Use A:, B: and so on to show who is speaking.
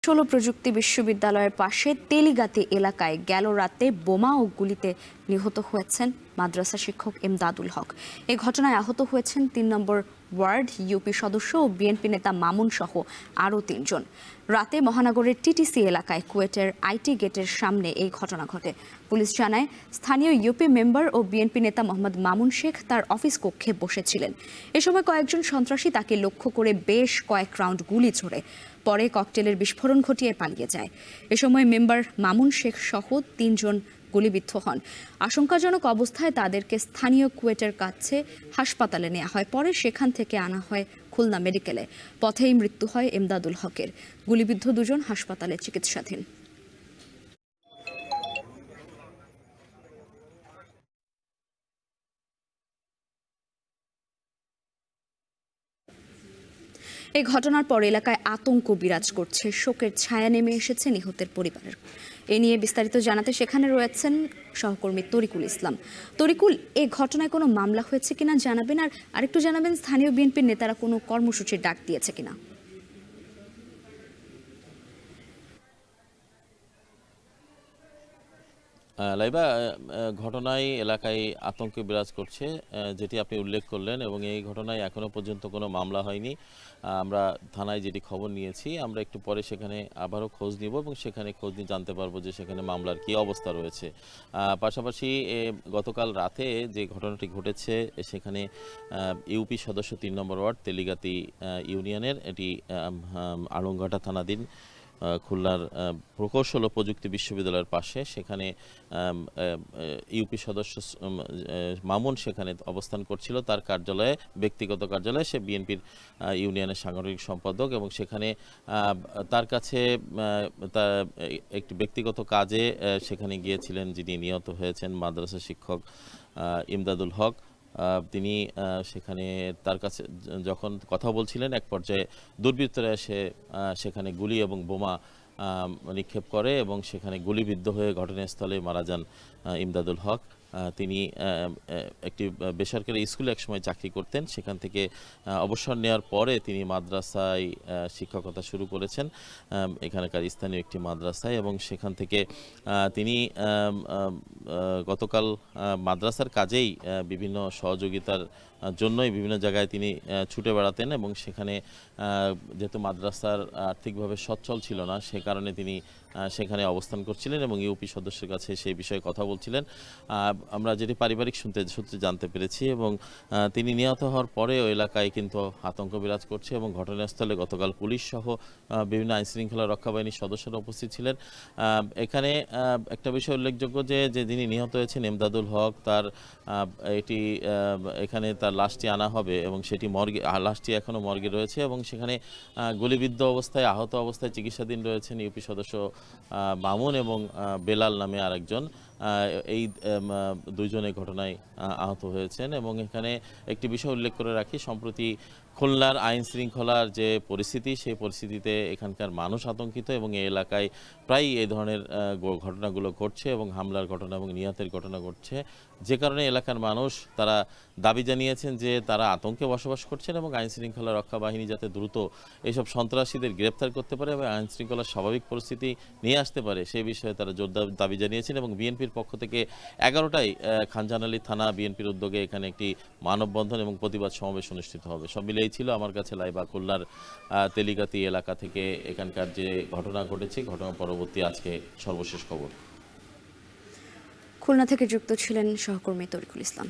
A: ১৬ প্রযুক্তি বিশ্ববিদ্যালয়ের পাশে তেলিগাতি এলাকায় গেল রাতে বোমা ও গুলিতে নিহত হয়েছেন মাদ্রাসা শিক্ষক এমদাদুল হক। এ ঘটনায় আহত হয়েছেন ৩ নম্বর ওয়ার্ড ইউপি সদস্য ও বিএনপি নেতা মামুন সহ আরও ৩ জন। রাতে মহানগরের টিটিসি এলাকায় কুয়েটের আইটি গেটের সামনে এই ঘটনা ঘটে। পুলিশ জানায়, স্থানীয় ইউপি মেম্বার ও বিএনপি নেতা মোহাম্মদ মামুন শেখ তার অফিস কক্ষে বসেছিলেন। এ সময় কয়েকজন সন্ত্রাসী তাকে লক্ষ্য করে বেশ কয়েক রাউন্ড গুলি ছোড়ে। পরে ককটেলের বিস্ফোরণ ঘটিয়ে পালিয়ে যায়। এ সময় মেম্বার মামুন শেখ সহ ৩ জন গুলিবিদ্ধ হন। আশঙ্কাজনক অবস্থায় তাদেরকে স্থানীয় কুয়েটের কাছে হাসপাতালে নেওয়া হয়। পরে সেখান থেকে আনা হয় খুলনা মেডিকেলে। পথেই মৃত্যু হয় এমদাদুল হকের। গুলিবিদ্ধ ২ জন হাসপাতালে চিকিৎসাধীন। এই ঘটনার পর এলাকায় আতঙ্ক বিরাজ করছে। শোকের ছায়া নেমে এসেছে নিহতের পরিবারের। এ নিয়ে বিস্তারিত জানাতে সেখানে রয়েছেন সহকর্মী তরিকুল ইসলাম। তরিকুল, এই ঘটনায় কোনো মামলা হয়েছে কিনা জানাবেন, আর আরেকটু জানাবেন স্থানীয় বিএনপির নেতারা কোনো কর্মসূচির ডাক দিয়েছে কিনা।
B: লাইবা, ঘটনায় এলাকায় আতঙ্ক বিরাজ করছে যেটি আপনি উল্লেখ করলেন, এবং এই ঘটনায় এখনো পর্যন্ত কোনো মামলা হয়নি। আমরা থানায় যেটি খবর নিয়েছি, আমরা একটু পরে সেখানে আবারও খোঁজ নিব এবং সেখানে খোঁজ নিয়ে জানতে পারবো যে সেখানে মামলার কী অবস্থা রয়েছে। পাশাপাশি গতকাল রাতে যে ঘটনাটি ঘটেছে সেখানে ইউপি সদস্য ৩ নম্বর ওয়ার্ড তেলিগাতি ইউনিয়নের, এটি আলমঘাটা থানাধীন খুলনার প্রকৌশল ও প্রযুক্তি বিশ্ববিদ্যালয়ের পাশে। সেখানে ইউপি সদস্য মামুন সেখানে অবস্থান করছিল, তার কার্যালয়ে, ব্যক্তিগত কার্যালয়ে। সে বিএনপির ইউনিয়নের সাংগঠনিক সম্পাদক, এবং সেখানে তার কাছে একটি ব্যক্তিগত কাজে সেখানে গিয়েছিলেন যিনি নিহত হয়েছেন মাদ্রাসা শিক্ষক এমদাদুল হক। তিনি সেখানে তার কাছে যখন কথা বলছিলেন, এক পর্যায়ে দুর্বৃত্তরা এসে সেখানে গুলি এবং বোমা নিক্ষেপ করে এবং সেখানে গুলিবিদ্ধ হয়ে ঘটনাস্থলে মারা যান এমদাদুল হক। তিনি একটি বেসরকারি স্কুলে একসময় চাকরি করতেন। সেখান থেকে অবসর নেওয়ার পরে তিনি মাদ্রাসায় শিক্ষকতা শুরু করেছেন, এখানকার স্থানীয় একটি মাদ্রাসায়, এবং সেখান থেকে তিনি গতকাল মাদ্রাসার কাজেই বিভিন্ন সহযোগিতার জন্যই বিভিন্ন জায়গায় তিনি ছুটে বেড়াতেন, এবং সেখানে যেহেতু মাদ্রাসার আর্থিকভাবে সচ্ছল ছিল না, সে কারণে তিনি সেখানে অবস্থান করছিলেন এবং ইউপি সদস্যের কাছে সেই বিষয়ে কথা বলছিলেন। আমরা যেটি পারিবারিক সূত্রে জানতে পেরেছি, এবং তিনি নিহত হওয়ার পরেও এলাকায় কিন্তু আতঙ্ক বিরাজ করছে, এবং ঘটনাস্থলে গতকাল পুলিশ সহ বিভিন্ন আইনশৃঙ্খলা রক্ষা বাহিনীর সদস্যরা উপস্থিত ছিলেন। এখানে একটা বিষয় উল্লেখযোগ্য যে যিনি নিহত হয়েছেন এমদাদুল হক, তার এখানে তার লাশটি আনা হবে, এবং সেটি লাশটি এখনও মর্গে রয়েছে, এবং সেখানে গুলিবিদ্ধ অবস্থায়, আহত অবস্থায় চিকিৎসাধীন রয়েছেন ইউপি সদস্য মামুন এবং বেলাল নামে আরেকজন। এই 2 জন এই ঘটনায় আহত হয়েছেন। এবং এখানে একটি বিষয় উল্লেখ করে রাখি, সম্প্রতি খুলনার আইন শৃঙ্খলার যে পরিস্থিতি, সেই পরিস্থিতিতে এখানকার মানুষ আতঙ্কিত, এবং এই এলাকায় প্রায় এই ধরনের ঘটনাগুলো ঘটছে, এবং হামলার ঘটনা এবং নিহতের ঘটনা ঘটছে, যে কারণে এলাকার মানুষ তারা দাবি জানিয়েছেন যে তারা আতঙ্কে বসবাস করছেন, এবং আইন শৃঙ্খলা রক্ষা বাহিনী যাতে দ্রুত এইসব সন্ত্রাসীদের গ্রেপ্তার করতে পারে এবং আইন শৃঙ্খলার স্বাভাবিক পরিস্থিতি নিয়ে আসতে পারে, সেই বিষয়ে তারা জোরদার দাবি জানিয়েছেন। এবং বিএনপির পক্ষ থেকে 11টায় খানজাহান থানা বিএনপির উদ্যোগে এখানে একটি মানববন্ধন এবং প্রতিবাদ সমাবেশ অনুষ্ঠিত হবে। সব মিলে এই ছিল আমার কাছে লাইবা খুলনার তেলিগাতি এলাকা থেকে এখানকার যে ঘটনা ঘটেছে, ঘটনা পরবর্তী আজকে সর্বশেষ খবর।
A: খুলনা থেকে যুক্ত ছিলেন সহকর্মী তরিকুল ইসলাম।